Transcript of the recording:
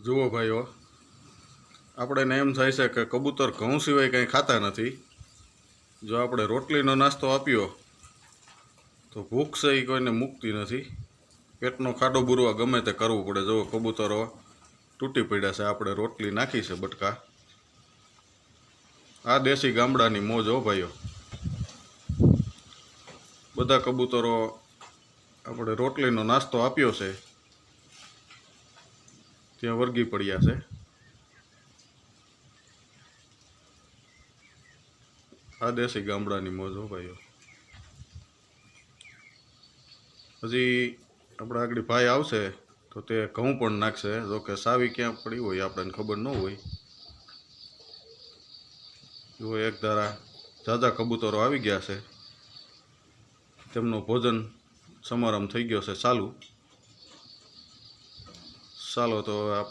જુઓ ભાઈઓ, આપણે એમ થાય છે કે કબૂતર ઘઉં સિવાય કંઈ ખાતા નથી. જો આપણે રોટલીનો નાસ્તો આપ્યો તો ભૂખ છે એ કોઈને મૂકતી નથી. પેટનો ખાડો બુરવા ગમે તે કરવું પડે. જો કબૂતરો તૂટી પડ્યા છે. આપણે રોટલી નાખી છે બટકા. આ દેશી ગામડાની મોજ હો ભાઈઓ. બધા કબૂતરો આપણે રોટલીનો નાસ્તો આપ્યો છે ત્યાં વર્ગી પડ્યા છે. આ દેશી ગામડાની મોજ હો ભાઈઓ. હજી આપણે આગળ ભાઈ આવશે તો તે ઘઉં પણ નાખશે. જો કે સાવી ક્યાં પડી હોય આપણને ખબર ન હોય. જો એક ધારા ઝાઝા કબૂતરો આવી ગયા છે. તેમનું ભોજન સમારંભ થઈ ગયો છે ચાલુ. ચાલો તો